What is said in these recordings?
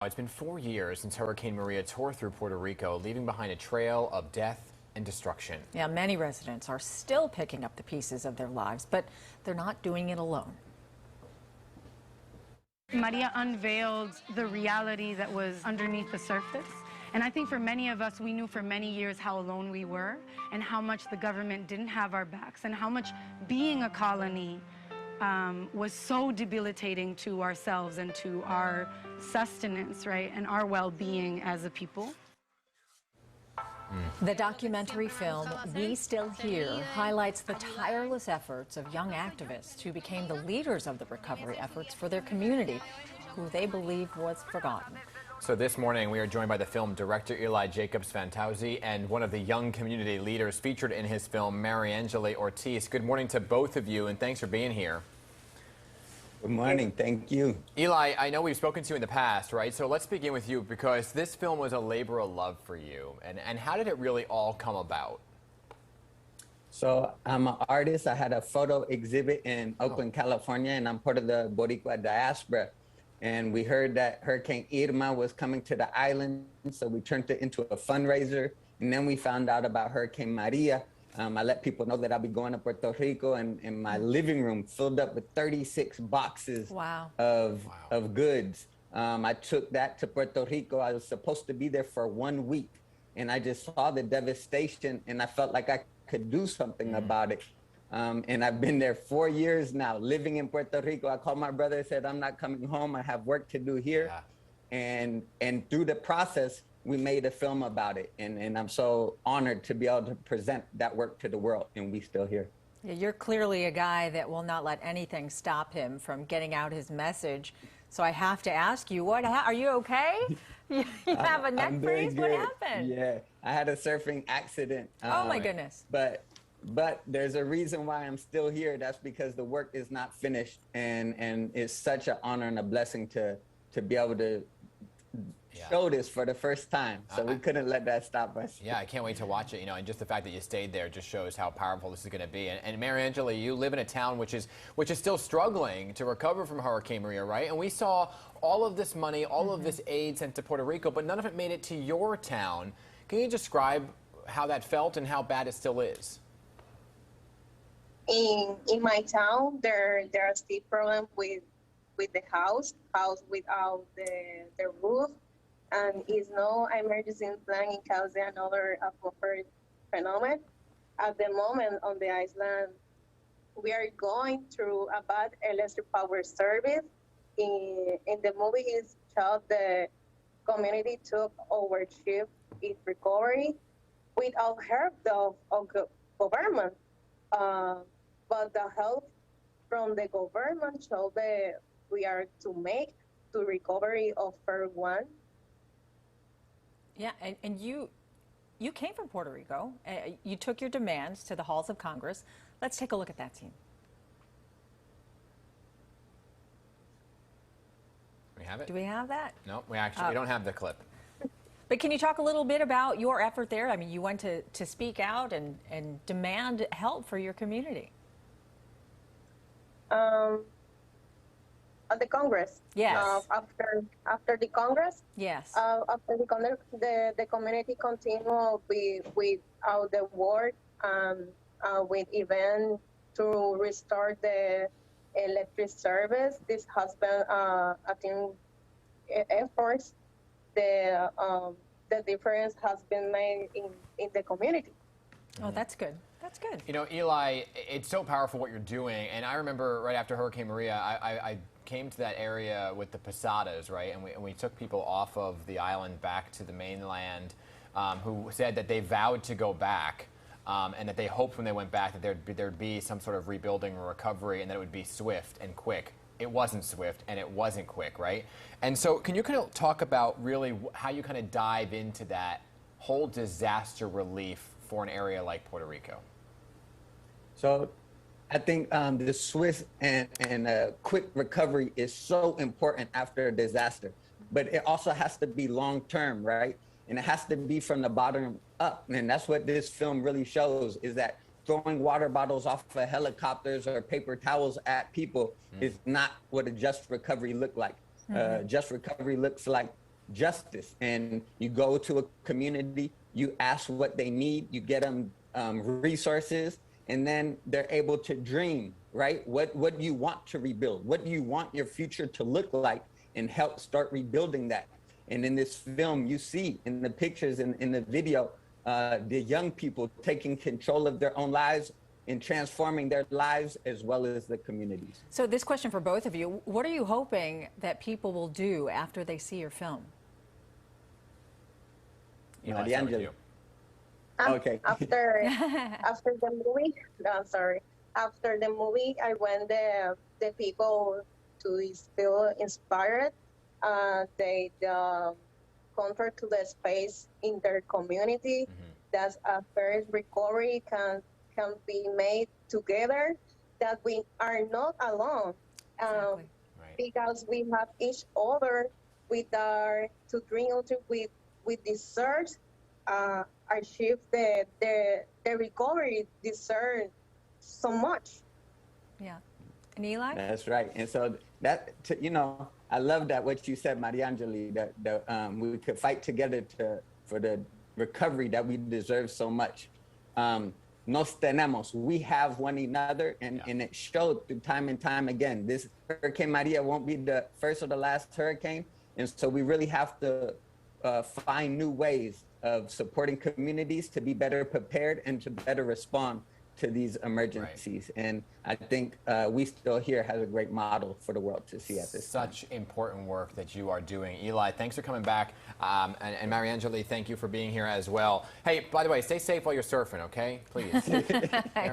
It's been 4 years since Hurricane Maria tore through Puerto Rico, leaving behind a trail of death and destruction. Yeah, many residents are still picking up the pieces of their lives, but they're not doing it alone. Maria unveiled the reality that was underneath the surface. And I think for many of us, we knew for many years how alone we were and how much the government didn't have our backs and how much being a colony was so debilitating to ourselves and to our sustenance, right, and our well-being as a people. The documentary film, We Still Here, highlights the tireless efforts of young activists who became the leaders of the recovery efforts for their community, who they believe was forgotten. So this morning, we are joined by the film director Eli Jacobs-Fantauzzi and one of the young community leaders featured in his film, Mariangelie Ortiz. Good morning to both of you, and thanks for being here. Good morning. Thank you. Eli, I know we've spoken to you in the past, right? So let's begin with you, because this film was a labor of love for you. And how did it really all come about? So I'm an artist. I had a photo exhibit in Oakland, California, and I'm part of the Boricua diaspora. And we heard that Hurricane Irma was coming to the island, so we turned it into a fundraiser. And then we found out about Hurricane Maria. I let people know that I'll be going to Puerto Rico, and my living room filled up with 36 boxes of goods. I took that to Puerto Rico. I was supposed to be there for 1 week, and I just saw the devastation, and I felt like I could do something about it. And I've been there 4 years now, living in Puerto Rico. I called my brother and said, I'm not coming home. I have work to do here. Yeah. And through the process, we made a film about it. And I'm so honored to be able to present that work to the world, and we still here. Yeah, you're clearly a guy that will not let anything stop him from getting out his message. So I have to ask you, are you okay? You have a neck brace? What happened? Yeah, I had a surfing accident. Oh my goodness. But there's a reason why I'm still here. That's because the work is not finished, and it's such an honor and a blessing to be able to show this for the first time. So we couldn't let that stop us. Yeah, I can't wait to watch it, and just the fact that you stayed there just shows how powerful this is going to be. And Mariangelie, you live in a town which is still struggling to recover from Hurricane Maria, right? And we saw all of this money, all of this aid sent to Puerto Rico, but none of it made it to your town. Can you describe how that felt and how bad it still is? In my town, there are still problems with the house without the roof, and is no emergency plan in case another atmospheric phenomenon. At the moment on the island, we are going through a bad electric power service. In the movie, is showed the community took ownership in recovery without help of government. But the help from the government showed that we are to make the recovery of Fair One. Yeah, and you came from Puerto Rico. You took your demands to the halls of Congress. Let's take a look at that scene. We have it? Do we have that? No, we don't have the clip. But can you talk a little bit about your effort there? I mean, you went to speak out and demand help for your community. At the Congress. Yes. After the Congress. Yes. After the Congress, the community continued with the work with events to restore the electric service. This has been I think efforts. The difference has been made in the community. Oh, that's good. That's good. Eli, it's so powerful what you're doing. And I remember right after Hurricane Maria, I came to that area with the Posadas, right? And we took people off of the island back to the mainland who said that they vowed to go back and that they hoped when they went back that there'd be some sort of rebuilding or recovery and that it would be swift and quick. It wasn't swift and it wasn't quick, right? And so can you kind of talk about really how you kind of dive into that whole disaster relief for an area like Puerto Rico? So I think the swift and quick recovery is so important after a disaster, but it also has to be long-term, right? And it has to be from the bottom up. And that's what this film really shows, is that throwing water bottles off of helicopters or paper towels at people is not what a just recovery looked like. Just recovery looks like justice. And you go to a community, you ask what they need, you get them resources, and then they're able to dream, right? What do you want to rebuild? What do you want your future to look like? And help start rebuilding that. And in this film, you see in the pictures, in the video, the young people taking control of their own lives and transforming their lives as well as the communities. So this question for both of you, what are you hoping that people will do after they see your film? Mariangelie. Okay. After the movie, no, sorry. After the movie, I want the people to feel inspired. They convert to the space in their community. That a first recovery can be made together. That we are not alone. Exactly. Because we have each other with our to drink with desserts. Achieve the recovery deserve so much. Yeah. And Eli? That's right. And so that, you know, I love that what you said, Mariangelie, that we could fight together for the recovery that we deserve so much. Nos tenemos, we have one another, and it showed through time and time again. This Hurricane Maria won't be the first or the last hurricane, and so we really have to find new ways of supporting communities to be better prepared and to better respond to these emergencies. Right. And I think We Still Here has a great model for the world to see at this time. Such important work that you are doing. Eli, thanks for coming back. And Mariangelie, thank you for being here as well. Hey, by the way, stay safe while you're surfing, okay? Please.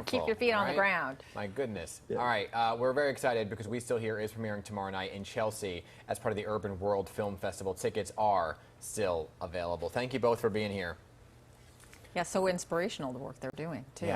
Keep your feet on the ground. My goodness. Yeah. All right, we're very excited because We Still Here is premiering tomorrow night in Chelsea as part of the Urban World Film Festival. Tickets are still available. Thank you both for being here. Yeah, so inspirational, the work they're doing, too. Yeah.